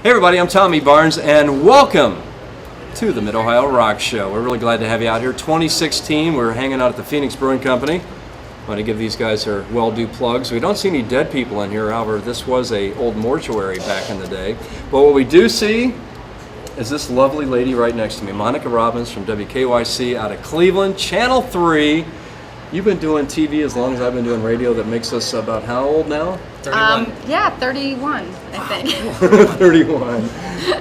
Hey everybody, I'm Tommy Barnes and welcome to the Mid-Ohio Rock Show. We're really glad to have you out here. 2016, we're hanging out at the Phoenix Brewing Company. I want to give these guys their well-due plugs. We don't see any dead people in here, however, this was a old mortuary back in the day. But what we do see is this lovely lady right next to me, Monica Robbins from WKYC out of Cleveland, Channel 3. You've been doing TV as long as I've been doing radio. That makes us about how old now? 31. Yeah, 31, I think. 31.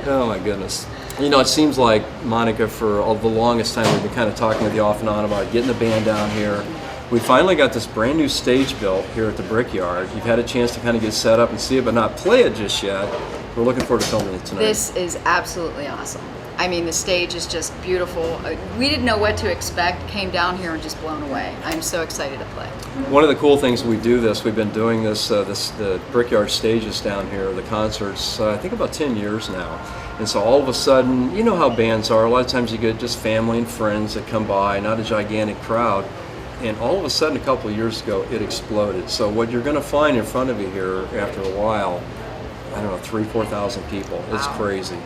Oh my goodness. You know, it seems like, Monica, for the longest time we've been kind of talking with you off and on about getting the band down here. We finally got this brand new stage built here at the Brickyard. You've had a chance to kind of get set up and see it, but not play it just yet. We're looking forward to filming it tonight. This is absolutely awesome. I mean, the stage is just beautiful. We didn't know what to expect, came down here and just blown away. I'm so excited to play. One of the cool things we do this, we've been doing this, the Brickyard stages down here, the concerts, I think about 10 years now. And so all of a sudden, you know how bands are, a lot of times you get just family and friends that come by, not a gigantic crowd. And all of a sudden, a couple of years ago, it exploded. So what you're going to find in front of you here after a while, I don't know, 3,000 to 4,000 people. It's crazy.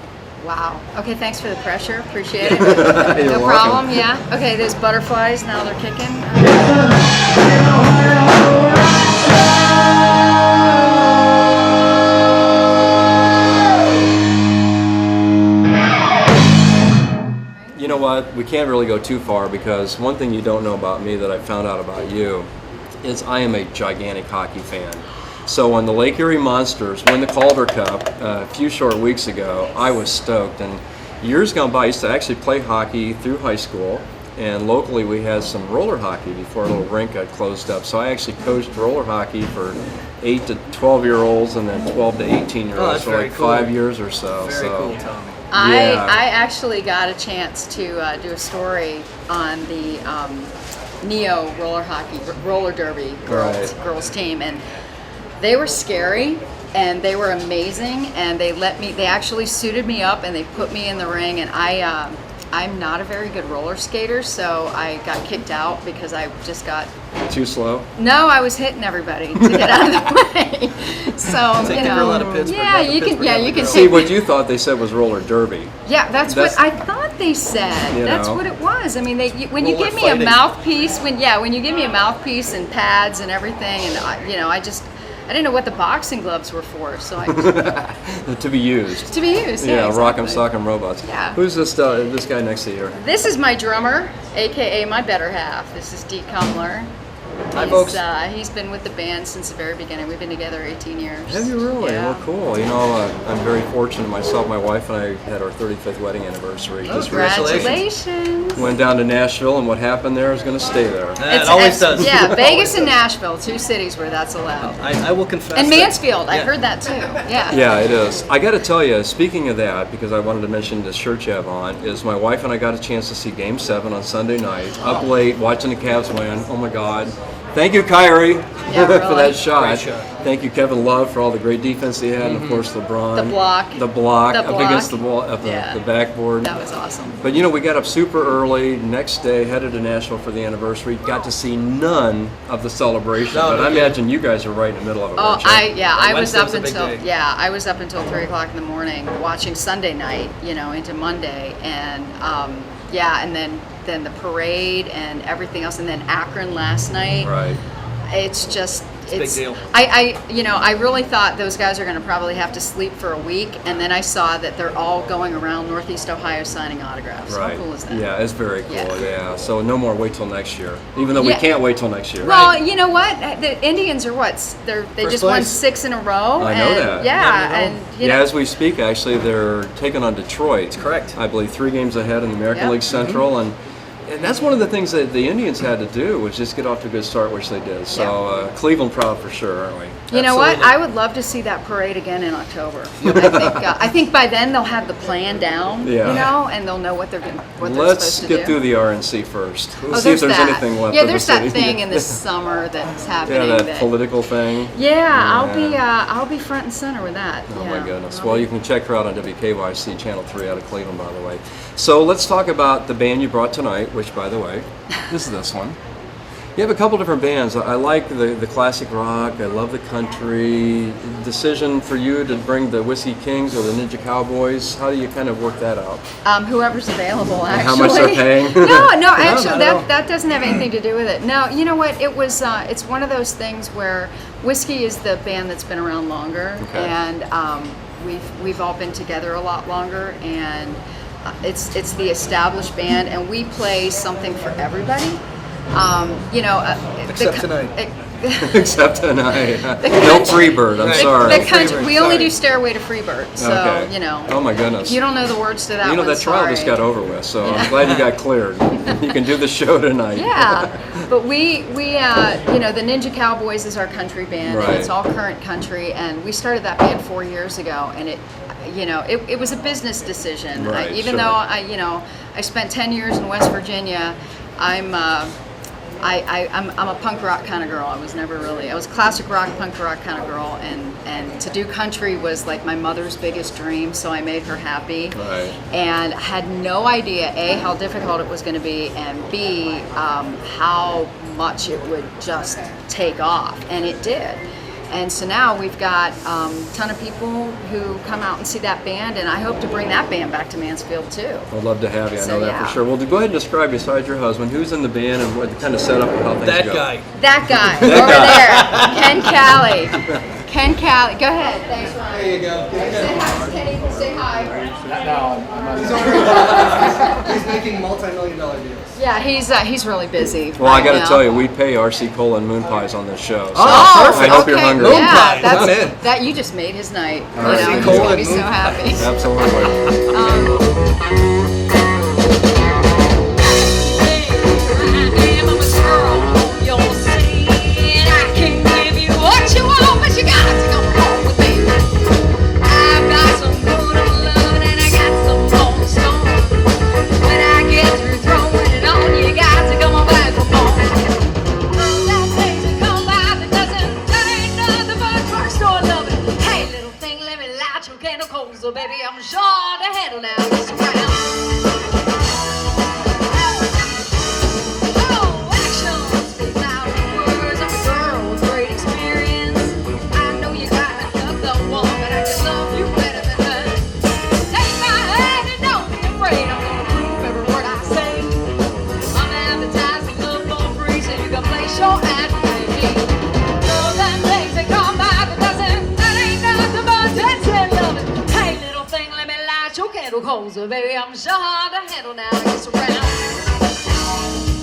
Wow. Okay, thanks for the pressure. Appreciate it. You're No welcome. problem, yeah. Okay, there's butterflies. Now they're kicking. You know what? We can't really go too far because one thing you don't know about me that I found out about you is I am a gigantic hockey fan. So when the Lake Erie Monsters won the Calder Cup a few short weeks ago, I was stoked. And years gone by, I used to actually play hockey through high school. And locally we had some roller hockey before a little rink got closed up. So I actually coached roller hockey for 8 to 12-year-olds and then 12 to 18-year-olds for like cool. 5 years or so. Very cool, Tommy. I actually got a chance to do a story on the Neo roller derby girls team, and they were scary and they were amazing, and they actually suited me up and they put me in the ring, and I'm not a very good roller skater, so I got kicked out because I just got Too slow? No, I was hitting everybody to get out of the way. So Take the girl out of Pittsburgh. yeah, out of you can. Pittsburgh, Yeah, out you the can girl. See, take. what you thought they said was roller derby. Yeah, that's That's- what I thought they said. You That's know. what it was. I mean, when you Roller give me a fighting. mouthpiece, when you give me a mouthpiece and pads and everything, and I didn't know what the boxing gloves were for, so I To be used. to be used. Yeah, exactly. rock'em sock'em robots. Yeah. Who's this guy next to you? This is my drummer, aka my better half. This is Dee Cumler. Hi, folks. He's been with the band since the very beginning. We've been together 18 years. Have you really? Yeah. Well, cool. You know, I'm very fortunate myself. My wife and I had our 35th wedding anniversary. Just Congratulations. went down to Nashville, and what happened there is going to stay there. It always does. Yeah, Always Vegas and does. Nashville, two cities where that's allowed. I will confess. And that- Mansfield, I yeah. heard that too. Yeah. Yeah, it is. I got to tell you, speaking of that, because I wanted to mention the shirt you have on, is my wife and I got a chance to see Game 7 on Sunday night, up late, watching the Cavs win. Oh my God. Thank you, Kyrie, Yeah, for really. that shot. Great shot. Thank you, Kevin Love, for all the great defense he had, and of course LeBron. The block. The block The up block. against the wall, up Yeah. the backboard. That was awesome. But you know, we got up super early. Next day, headed to Nashville for the anniversary. Got to see none of the celebration. No, but no I kidding. imagine you guys are right in the middle of it. Oh, weren't you? I was Wednesday up was a big until day. I was up until 3:00 in the morning watching Sunday night, into Monday, and and then the parade and everything else, and then Akron last night. Right. It's just a big deal. I really thought those guys are going to probably have to sleep for a week, and then I saw that they're all going around Northeast Ohio signing autographs. Right. How cool is that? Yeah, it's very cool. Yeah. Yeah. So no more wait till next year. Even though we Yeah. can't wait till next year. Well, you know what? The Indians are they First just won place. 6 in a row. I know and, that. Yeah, Yeah, and you Yeah, know, as we speak, actually, they're taking on Detroit. Correct. I believe 3 games ahead in the American Yep. League Central, and that's one of the things that the Indians had to do was just get off to a good start, which they did. So Cleveland proud for sure, aren't we? you know what? Absolutely. I would love to see that parade again in October. I think by then they'll have the plan down, Yeah. and they'll know what they're Let's supposed to get do. through the RNC first. We'll Oh, see if there's that. anything left. Yeah, of the there's that city. thing in the summer that's happening. Yeah, that political thing. Yeah, I'll be front and center with that. Oh yeah. my goodness. Well, you can check her out on WKYC Channel 3 out of Cleveland, by the way. So let's talk about the band you brought tonight, which, by the way, is this one. You have a couple different bands. I like the classic rock. I love the country. Decision for you to bring the Whiskey Kings or the Ninja Cowboys. How do you kind of work that out? Whoever's available, actually. How much they're paying? No, actually, that doesn't have anything to do with it. No, you know what? It was. It's one of those things where Whiskey is the band that's been around longer, okay. and we've all been together a lot longer, and it's the established band, and we play something for everybody. Except tonight. Except tonight. No Freebird, I'm sorry. The country, we only do Stairway to Freebird, so, okay. Oh my goodness. If you don't know the words to that one, that trial just got over with, so I'm glad you got cleared. You can do the show tonight. Yeah, but we the Ninja Cowboys is our country band, right. and it's all current country, and we started that band 4 years ago, and it was a business decision. Right, Even though I spent 10 years in West Virginia, I'm a punk rock kind of girl. I was a classic rock, punk rock kind of girl, and to do country was like my mother's biggest dream, so I made her happy. Right. And I had no idea, A, how difficult it was going to be, and B, how much it would just take off, and it did. And so now we've got a ton of people who come out and see that band, and I hope to bring that band back to Mansfield too. I'd love to have you. I know that yeah. for sure. Well, go ahead and describe, besides your husband, who's in the band and what the kind of setup and how things That go. guy. That guy over there, Ken Calley. Ken Calley, go ahead. Thanks, Ryan. There you go. Say hi, Kenny. Say hi. He's making multi-million-dollar deals. Yeah, he's really busy. Well, I got to now. tell you, we pay RC Cola and moon pies on this show. So Oh, I hope you're okay. hungry. Moon Yeah, pies, I'm in. that you just made his night. RC He's Cola gonna and be so moon happy. Absolutely. So baby, I'm sure to handle now. Just around. Oh, action speaks louder words. I'm a girl with great experience. I know you got another one, but I just love you better than her. Take my hand and don't be afraid. I'm gonna prove every word I say. I'm advertising love for free, so you can place your ad for me. Girls and days that come by the dozen, that ain't nothing but dancing loving. Let me light your candle cold, so baby, I'm sure hard to handle now. Just around.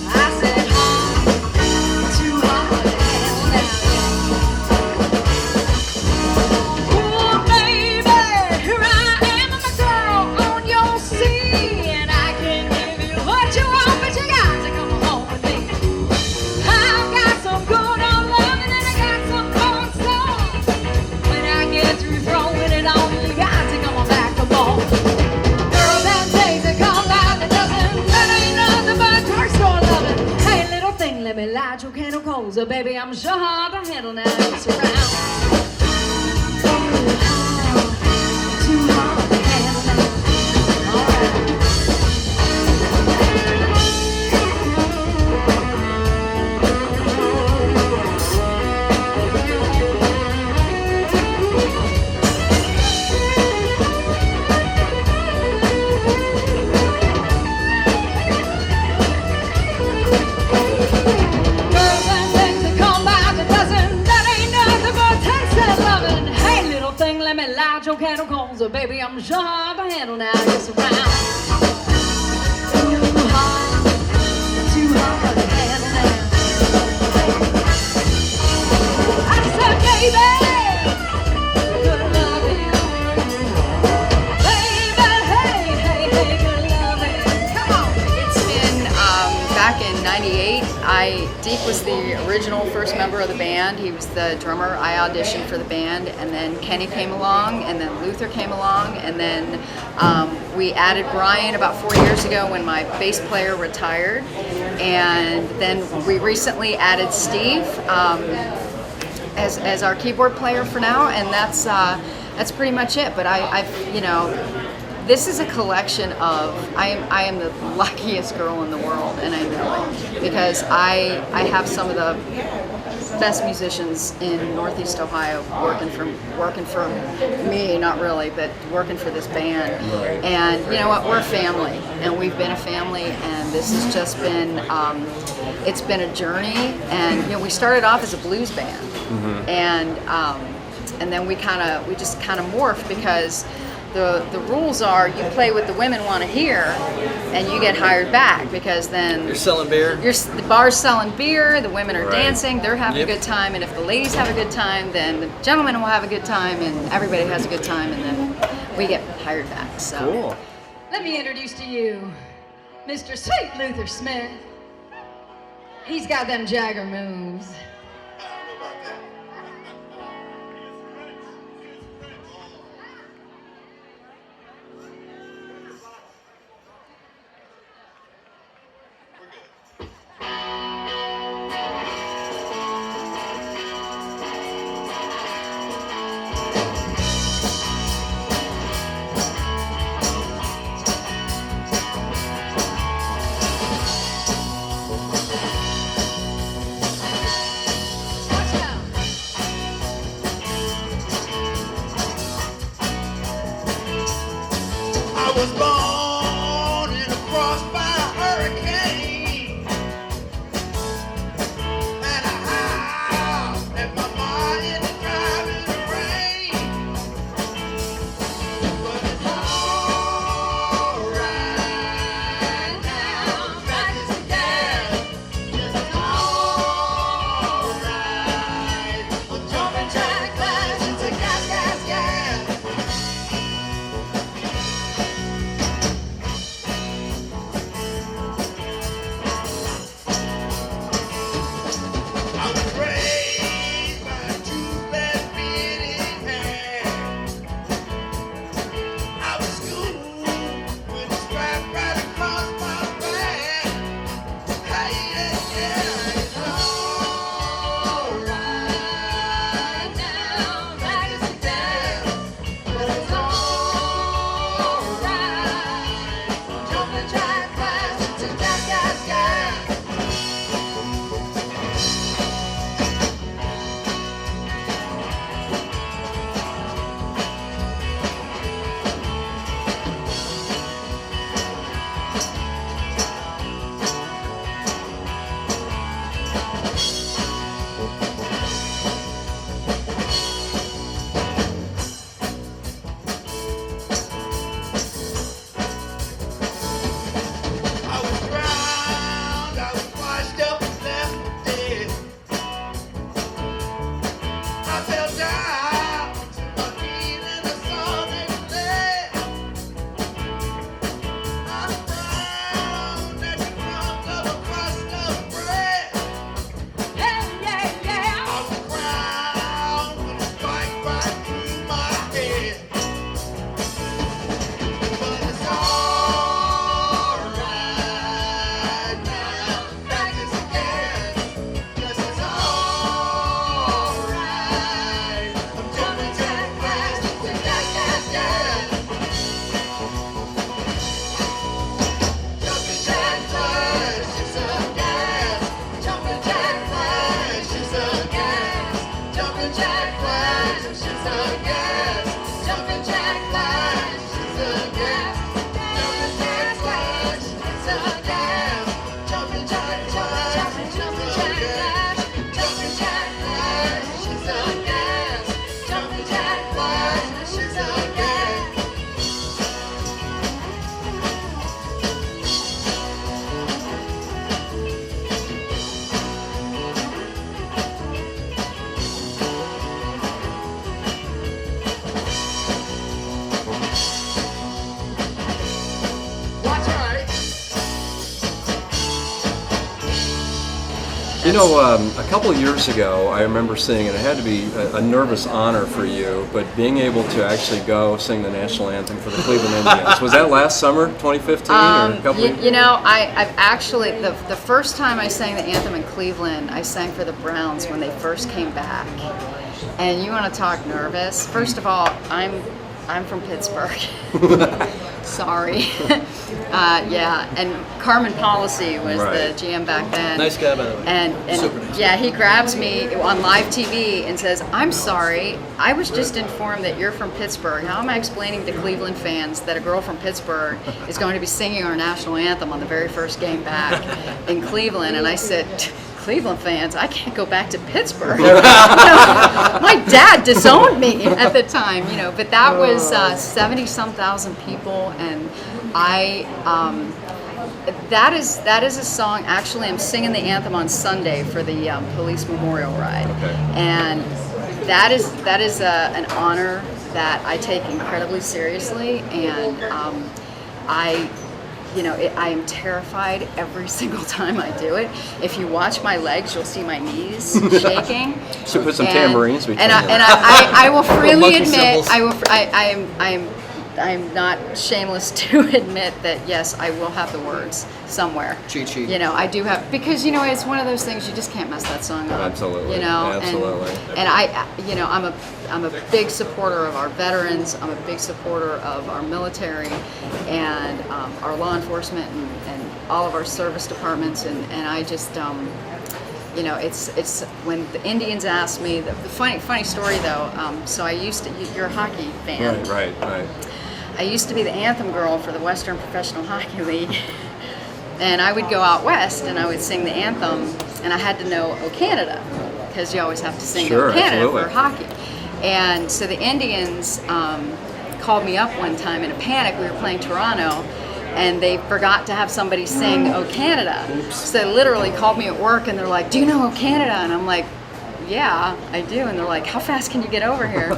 I said hard, too hard to handle now. Ooh, baby, here I am, I'm a girl on your sea, and I can give you what you want, but you got to come home with me. I've got some good old loving, and I got some fun stuff. When I get through throwing it on, you got to come on back. Girls and days that come by the dozen, that ain't nothing but drugstore loving. Hey, little thing, let me light your candle cold, so baby, I'm sure hard to handle now. It's around. Too hard to handle now. All right. Let me light your candle cold, so baby, I'm sure hard to handle now. Just around. Too hard to handle now. I said, baby, good loving. Baby, hey, good loving. Come on. It's been back in '98. Deke was the original first member of the band. He was the drummer. I auditioned for the band, and then Kenny came along, and then Luther came along, and then we added Brian about 4 years ago when my bass player retired, and then we recently added Steve as our keyboard player for now, and that's pretty much it. But I've This is a collection of, I am the luckiest girl in the world, and I know it, because I have some of the best musicians in Northeast Ohio working for me, not really, but working for this band. Right. And you know what, we're a family, and we've been a family, and this has just been, it's been a journey. And you know, we started off as a blues band, and then we just kind of morphed, because the rules are you play what the women want to hear, and you get hired back, because then You're selling beer? the bar's selling beer, the women are Right. dancing, they're having a good time, and if the ladies have a good time, then the gentlemen will have a good time, and everybody has a good time, and then we get hired back. So Cool. Let me introduce to you Mr. Sweet Luther Smith. He's got them Jagger moves. Watch out. I was born in a crossfire hurricane, and I left my mind in the driving rain. But it's alright now, back as again. Yes, it's alright. I'm jumping jack flash into gas, gas, gas. I was raised by a two-bed beating hand. I was schooled with a strap right across my back. Hey, yeah, yeah, it's alright now, back as a dad. But it's alright, jumping jack flash into gas, gas, gas. I was drowned, I was washed up and left for dead. I fell down to my knees and I saw they were dead. I frowned at the crumbs of a crust of bread. Yeah, yeah, yeah. I was crowned with a strike right through my head. But it's alright now, back as again. Yes, it's alright. I'm jumping jack flash into gas, gas, gas. Jumping jack flash into gas. Jumping jack flash into gas. Jumping jack flash into gas. Jumping jack flash into gas. Jumping jack flash into gas. Jumping jack flash into gas. Jumping jack flash into gas. Jumping jack flash into gas. Watch out. You know, a couple of years ago, I remember seeing, and it had to be a nervous honor for you, but being able to actually go sing the national anthem for the Cleveland Indians. Was that last summer, 2015, or a couple you know, I've actually, the first time I sang the anthem in Cleveland, I sang for the Browns when they first came back. And you want to talk nervous? First of all, I'm I'm from Pittsburgh. Sorry. Yeah, and Carmen Policy was Right. the GM back then. Nice guy, by the way. And Super nice yeah, he grabs me on live TV and says, "I'm sorry, I was just informed that you're from Pittsburgh. How am I explaining to Cleveland fans that a girl from Pittsburgh is going to be singing our national anthem on the very first game back in Cleveland?" And I said, "Cleveland fans, I can't go back to Pittsburgh." You know, my dad disowned me at the time, you know, but that was 70-some thousand people, and that is a song. Actually, I'm singing the anthem on Sunday for the police memorial ride, Okay. and that is an honor that I take incredibly seriously, and I am terrified every single time I do it. If you watch my legs, you'll see my knees shaking. So put some tambourines between And them. I will freely Monkey admit, cymbals. I'm not shameless to admit that yes, I will have the words somewhere. Cheat sheet. You know, I do have, because it's one of those things you just can't mess that song up. Absolutely. You know, Absolutely. and I'm a big supporter of our veterans. I'm a big supporter of our military and our law enforcement and all of our service departments. And I just, it's when the Indians asked me, the funny story though, so I used to, you're a hockey fan. Right. I used to be the anthem girl for the Western Professional Hockey League. And I would go out west and I would sing the anthem, and I had to know "O Canada" because you always have to sing Sure, "O Canada" absolutely. for hockey. And so the Indians called me up one time in a panic. We were playing Toronto, and they forgot to have somebody sing "O Canada." So they literally called me at work, and they're like, "Do you know "O Canada"? And I'm like, "Yeah, I do." And they're like, "How fast can you get over here?"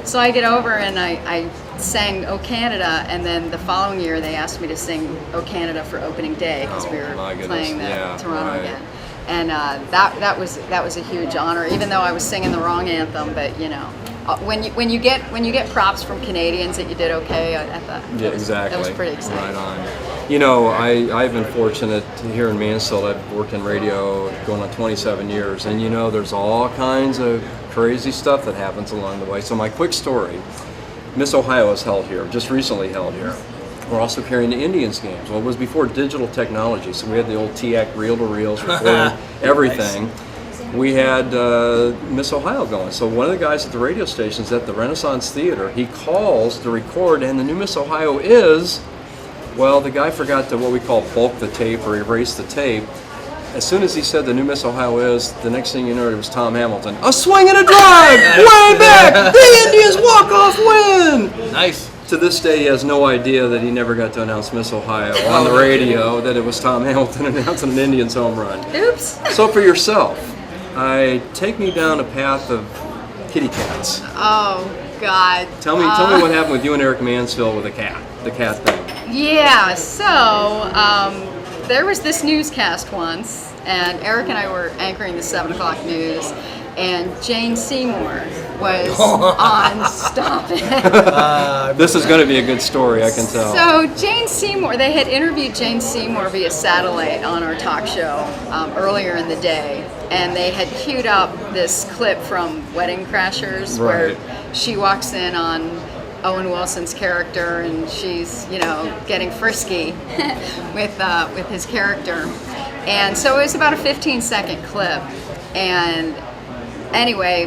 So I get over and I sang "O Canada," and then the following year they asked me to sing "O Canada" for opening day because Oh, we were my goodness. playing the Yeah, Toronto right. again. And that was a huge honor, even though I was singing the wrong anthem. But when you get props from Canadians that you did okay, I thought Yeah, exactly. that was pretty exciting. Right on. I've been fortunate here in Mansfield. I've worked in radio going on 27 years, and there's all kinds of crazy stuff that happens along the way. So my quick story: Miss Ohio is held here, just recently held here. We're also carrying the Indians games. Well, it was before digital technology, so we had the old TAC reel-to-reels recording everything. We had Miss Ohio going. So one of the guys at the radio station is at the Renaissance Theater. He calls to record, and the new Miss Ohio is, well, the guy forgot to what we call bulk the tape or erase the tape. As soon as he said the new Miss Ohio is, the next thing you know, it was Tom Hamilton. A swing and a drive, way back, the Indians walk-off win! Nice. To this day, he has no idea that he never got to announce Miss Ohio on the radio, that it was Tom Hamilton announcing an Indians home run. Oops. So for yourself, take me down a path of kitty cats. Oh God. Tell me what happened with you and Eric Mansfield with the cat thing. Yeah, so there was this newscast once, and Eric and I were anchoring the 7 o'clock news, and Jane Seymour was on Stop It. This is going to be a good story, I can tell. So Jane Seymour, they had interviewed Jane Seymour via satellite on our talk show earlier in the day, and they had queued up this clip from Wedding Crashers where she walks in on Owen Wilson's character, and she's getting frisky with his character, and so it was about a 15-second clip. And anyway,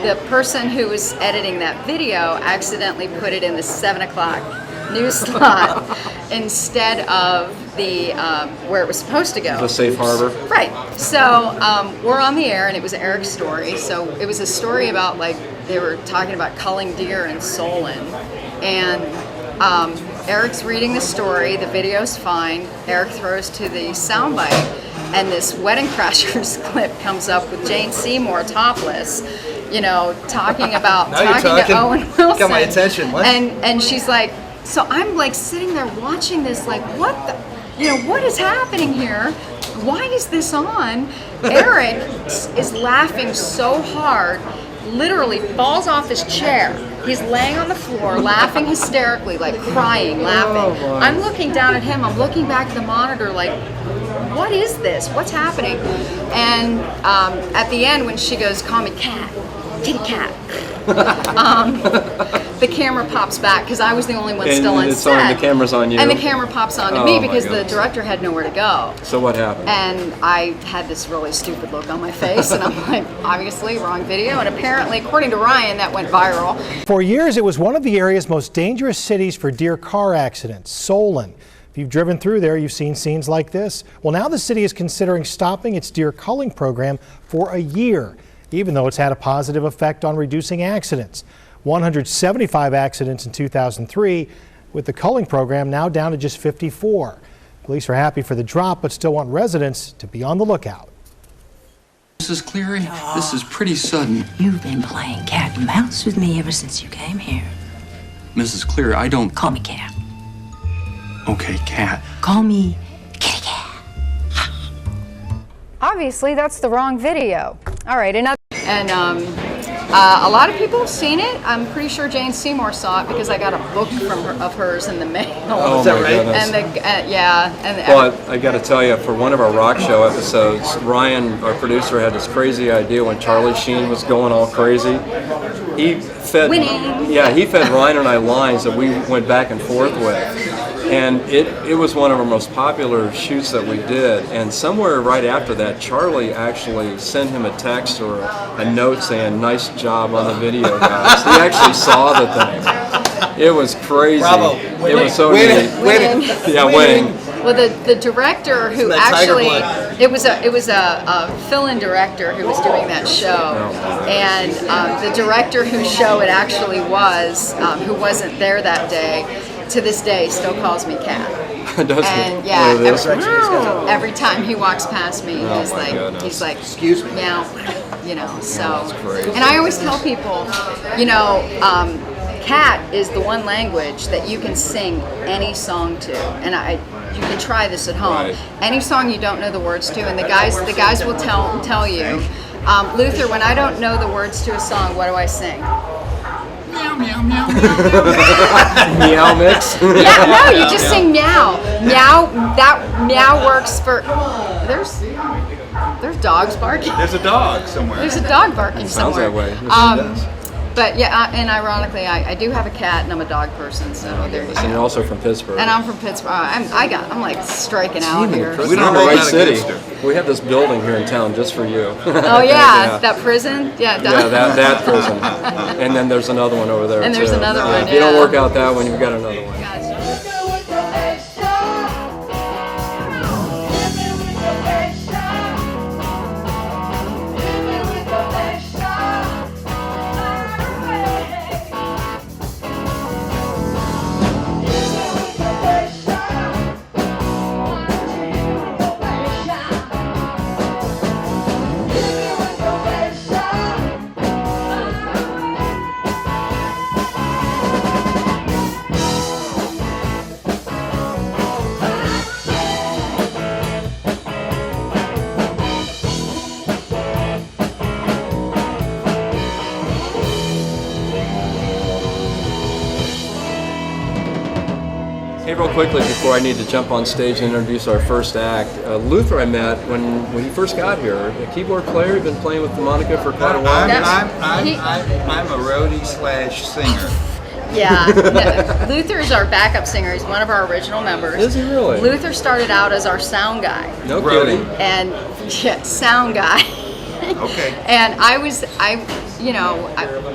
the person who was editing that video accidentally put it in the 7 o'clock news slot instead of the where it was supposed to go. The safe harbor. Right. So we're on the air, and it was Eric's story. So it was a story about, like, they were talking about culling deer in Solon, and Eric's reading the story. The video's fine. Eric throws to the soundbite, and this Wedding Crashers clip comes up with Jane Seymour topless, talking about to Owen Wilson. Got my attention. What? And she's like, so I'm like sitting there watching this, like, what the, what is happening here? Why is this on? Eric is laughing so hard, literally falls off his chair. He's laying on the floor, laughing hysterically, like crying, laughing. I'm looking down at him. I'm looking back at the monitor, like, what is this? What's happening? And at the end, when she goes, call me cat, kitty cat. the camera pops back because I was the only one still on it's set. the camera's on you. And the camera pops onto Oh, me my because the goodness. director had nowhere to go. So what happened? And I had this really stupid look on my face, and I'm like, obviously, wrong video. And apparently, according to Ryan, that went viral. For years, it was one of the area's most dangerous cities for deer car accidents, Solon. If you've driven through there, you've seen scenes like this. Well, now the city is considering stopping its deer culling program for a year, even though it's had a positive effect on reducing accidents. 175 accidents in 2003, with the culling program now down to just 54. Police are happy for the drop, but still want residents to be on the lookout. Mrs. Cleary, this is pretty sudden. You've been playing cat and mouse with me ever since you came here. Mrs. Cleary, I don't... Call me Cat. Okay, cat. Call me Kitty Cat. Obviously, that's the wrong video. All right, another. And a lot of people have seen it. I'm pretty sure Jane Seymour saw it because I got a book of hers in the mail. Oh, Is that my right? goodness. And and Well, I got to tell you, for one of our rock show episodes, Ryan, our producer, had this crazy idea when Charlie Sheen was going all crazy. He fed, Winning. Yeah, he fed Ryan and I lines that we went back and forth with. And it was one of our most popular shoots that we did. And somewhere right after that, Charlie actually sent him a text or a note saying, "Nice job on the video, guys." He actually saw the thing. It was crazy. Bravo. It was so neat. Winning. Yeah, winning. Well, the director who That tiger actually blood. it was a fill-in director who was doing that show, and the director whose show it actually was, who wasn't there that day, to this day still calls me Cat. Does And he? yeah, What it is? every time he walks past me, Oh, he's my goodness. he's like, Excuse me. meow, you know. So, that's crazy. and I always tell people, you know, Cat is the one language that you can sing any song to, and you can try this at home. Right. Any song you don't know the words to, and the guys will tell you. Luther, when I don't know the words to a song, what do I sing? Meow, meow, meow, meow. Meow mix. Yeah, no, you just sing meow. Meow, that meow works for, there's dogs barking. There's a dog somewhere. There's a dog barking Sounds somewhere. that way. Yes, it does. But yeah, and ironically, I do have a cat and I'm a dog person, so there you And you're go. also from Pittsburgh. And I'm from Pittsburgh. I'm like striking out here. We don't You're in the hold right that city. against her. We have this building here in town just for you. Oh yeah, that prison. Yeah, Yeah, that prison. And then there's another one over there And there's too. another one, If you don't yeah. work out that one, you've got another one. Gotcha. Hey, real quickly before I need to jump on stage and introduce our first act, Luther I met when he first got here. A keyboard player, he'd been playing with the Monica for quite a while. I'm a roadie / singer. Yeah, no, Luther is our backup singer. He's one of our original members. Is he really? Luther started out as our sound guy, No Roadie. kidding. and yeah, sound guy. Okay. And I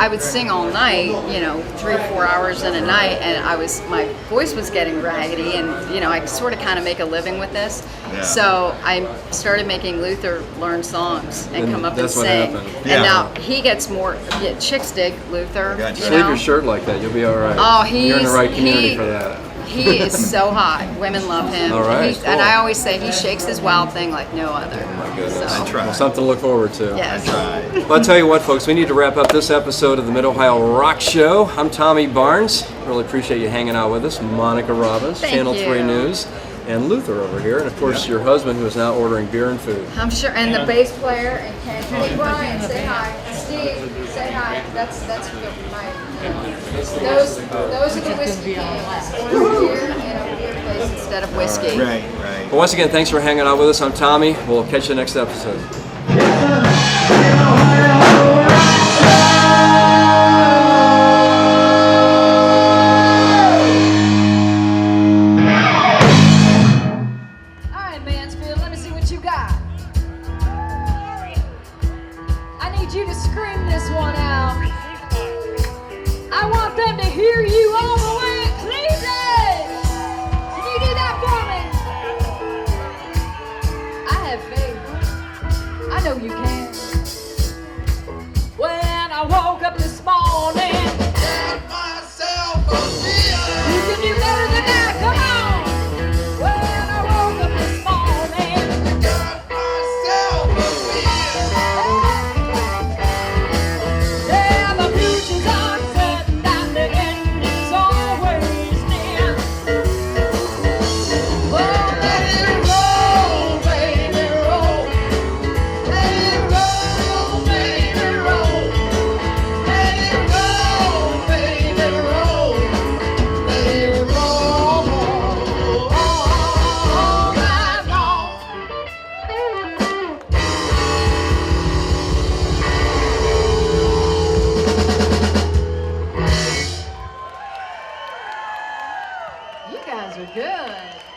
would sing all night, 3-4 hours in a night, and my voice was getting raggedy, and I sort of kind of make a living with this. Yeah. So I started making Luther learn songs and And come up that's and what sing. happened. Yeah. And now he gets more. Yeah, chicks dig Luther. Gotcha. You Sleeve know? your shirt like that, you'll be all right. Oh, You're in the right community for that. He is so hot. Women love him. All right, And cool. I always say he shakes his wild thing like no other. Oh my goodness. So, try. Well, something to look forward to. yes. Well, I'll tell you what, folks, we need to wrap up this episode of the Mid-Ohio Rock Show. I'm Tommy Barnes. Really appreciate you hanging out with us. Monica Robbins, Thank Channel you. 3 News, and Luther over here. And, of course, your husband who is now ordering beer and food. I'm sure, and the bass player and Kenny Bryan, say hi. Steve, say hi. That's my. Those are the whiskey cans. Order beer in a beer place instead of whiskey. Right. Well, once again, thanks for hanging out with us. I'm Tommy. We'll catch you next episode. guys are good.